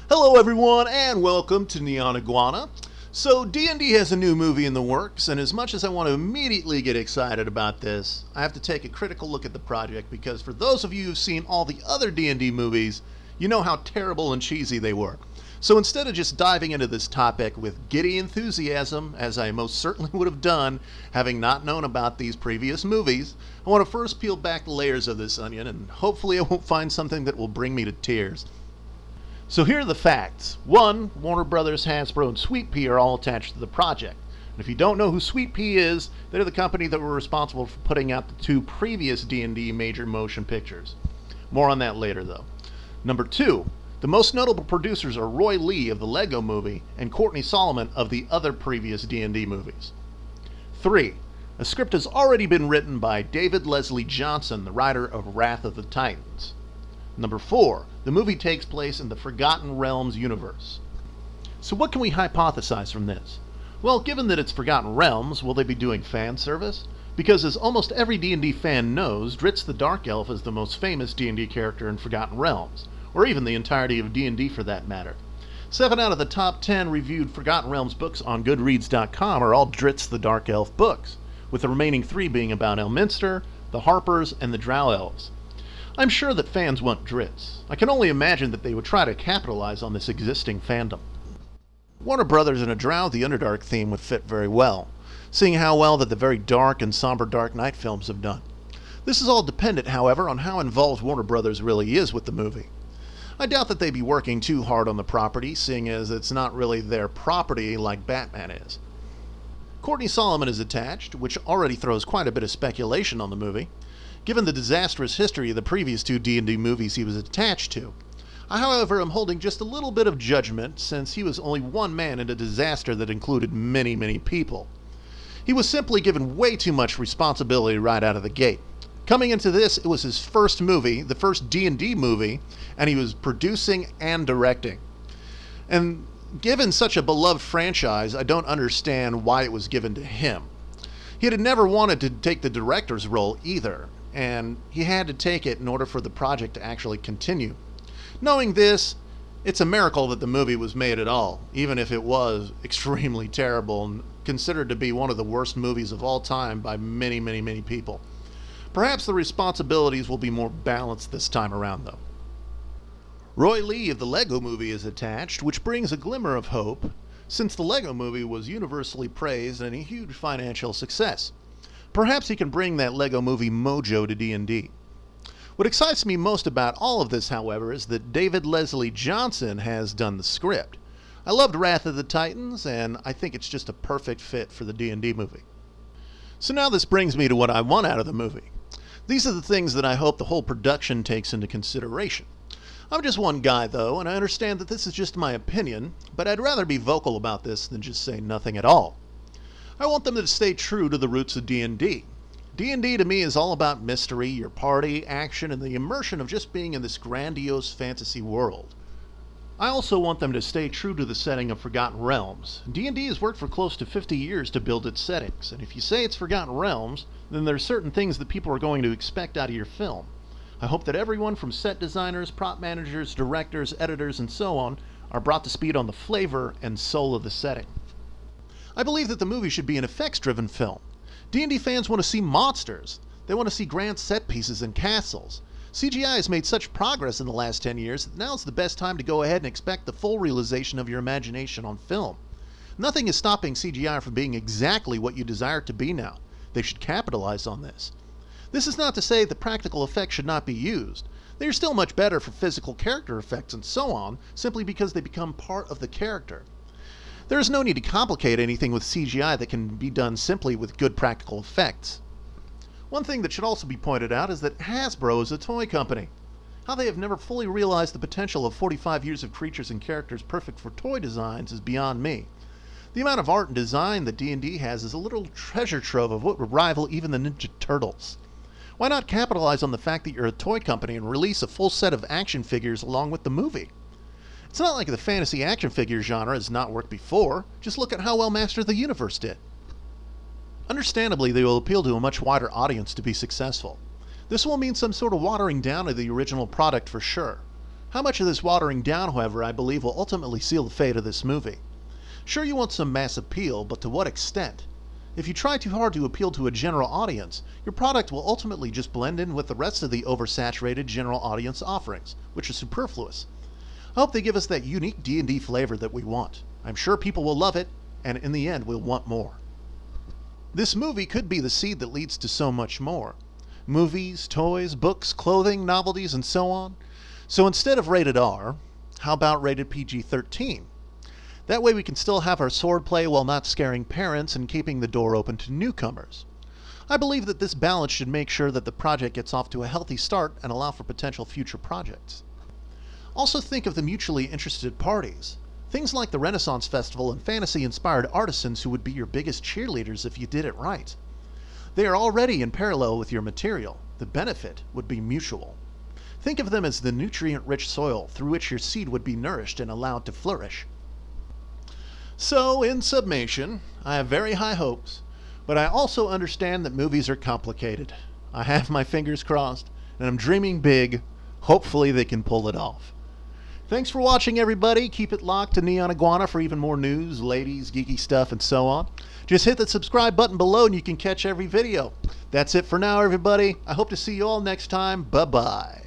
Hello everyone and welcome to Neon Iguana. So D&D has a new movie in the works, and as much as I want to immediately get excited about this, I have to take a critical look at the project because for those of you who've seen all the other D&D movies, you know how terrible and cheesy they were. So instead of just diving into this topic with giddy enthusiasm, as I most certainly would have done having not known about these previous movies, I want to first peel back the layers of this onion and hopefully I won't find something that will bring me to tears. So here are the facts. 1. Warner Brothers, Hasbro, and Sweet Pea are all attached to the project. And if you don't know who Sweet Pea is, they're the company that were responsible for putting out the two previous D&D major motion pictures. More on that later, though. Number 2. The most notable producers are Roy Lee of the Lego Movie and Courtney Solomon of the other previous D&D movies. 3. A script has already been written by David Leslie Johnson, the writer of Wrath of the Titans. Number 4. The movie takes place in the Forgotten Realms universe. So what can we hypothesize from this? Well, given that it's Forgotten Realms, will they be doing fan service? Because as almost every D&D fan knows, Dritz the Dark Elf is the most famous D&D character in Forgotten Realms, or even the entirety of D&D for that matter. 7 out of the top 10 reviewed Forgotten Realms books on Goodreads.com are all Dritz the Dark Elf books, with the remaining 3 being about Elminster, the Harpers, and the Drow Elves. I'm sure that fans want Dritz. I can only imagine that they would try to capitalize on this existing fandom. Warner Brothers and a Drow the Underdark theme would fit very well, seeing how well that the very dark and somber Dark Knight films have done. This is all dependent, however, on how involved Warner Brothers really is with the movie. I doubt that they'd be working too hard on the property, seeing as it's not really their property like Batman is. Courtney Solomon is attached, which already throws quite a bit of speculation on the movie, given the disastrous history of the previous 2 D&D movies he was attached to. I, however, am holding just a little bit of judgment since he was only one man in a disaster that included many, many people. He was simply given way too much responsibility right out of the gate. Coming into this, it was his first movie, the first D&D movie, and he was producing and directing. And given such a beloved franchise, I don't understand why it was given to him. He had never wanted to take the director's role either, and he had to take it in order for the project to actually continue. Knowing this, it's a miracle that the movie was made at all, even if it was extremely terrible and considered to be one of the worst movies of all time by many, many, many people. Perhaps the responsibilities will be more balanced this time around, though. Roy Lee of the Lego Movie is attached, which brings a glimmer of hope, since the Lego Movie was universally praised and a huge financial success. Perhaps he can bring that Lego Movie mojo to D&D. What excites me most about all of this, however, is that David Leslie Johnson has done the script. I loved Wrath of the Titans, and I think it's just a perfect fit for the D&D movie. So now this brings me to what I want out of the movie. These are the things that I hope the whole production takes into consideration. I'm just one guy, though, and I understand that this is just my opinion, but I'd rather be vocal about this than just say nothing at all. I want them to stay true to the roots of D&D. D&D to me is all about mystery, your party, action, and the immersion of just being in this grandiose fantasy world. I also want them to stay true to the setting of Forgotten Realms. D&D has worked for close to 50 years to build its settings, and if you say it's Forgotten Realms, then there's certain things that people are going to expect out of your film. I hope that everyone from set designers, prop managers, directors, editors, and so on are brought to speed on the flavor and soul of the setting. I believe that the movie should be an effects-driven film. D&D fans want to see monsters. They want to see grand set pieces and castles. CGI has made such progress in the last 10 years that now's the best time to go ahead and expect the full realization of your imagination on film. Nothing is stopping CGI from being exactly what you desire it to be now. They should capitalize on this. This is not to say that practical effects should not be used. They are still much better for physical character effects and so on, simply because they become part of the character. There is no need to complicate anything with CGI that can be done simply with good practical effects. One thing that should also be pointed out is that Hasbro is a toy company. How they have never fully realized the potential of 45 years of creatures and characters perfect for toy designs is beyond me. The amount of art and design that D&D has is a little treasure trove of what would rival even the Ninja Turtles. Why not capitalize on the fact that you're a toy company and release a full set of action figures along with the movie? It's not like the fantasy action figure genre has not worked before. Just look at how well Master of the Universe did. Understandably, they will appeal to a much wider audience to be successful. This will mean some sort of watering down of the original product for sure. How much of this watering down, however, I believe will ultimately seal the fate of this movie. Sure, you want some mass appeal, but to what extent? If you try too hard to appeal to a general audience, your product will ultimately just blend in with the rest of the oversaturated general audience offerings, which is superfluous. I hope they give us that unique D&D flavor that we want. I'm sure people will love it, and in the end, we'll want more. This movie could be the seed that leads to so much more. Movies, toys, books, clothing, novelties, and so on. So instead of rated R, how about rated PG-13? That way we can still have our swordplay while not scaring parents and keeping the door open to newcomers. I believe that this balance should make sure that the project gets off to a healthy start and allow for potential future projects. Also think of the mutually interested parties. Things like the Renaissance Festival and fantasy-inspired artisans who would be your biggest cheerleaders if you did it right. They are already in parallel with your material. The benefit would be mutual. Think of them as the nutrient-rich soil through which your seed would be nourished and allowed to flourish. So, in summation, I have very high hopes, but I also understand that movies are complicated. I have my fingers crossed, and I'm dreaming big. Hopefully they can pull it off. Thanks for watching, everybody. Keep it locked to Neon Iguana for even more news, ladies, geeky stuff, and so on. Just hit the subscribe button below and you can catch every video. That's it for now, everybody. I hope to see you all next time. Bye-bye.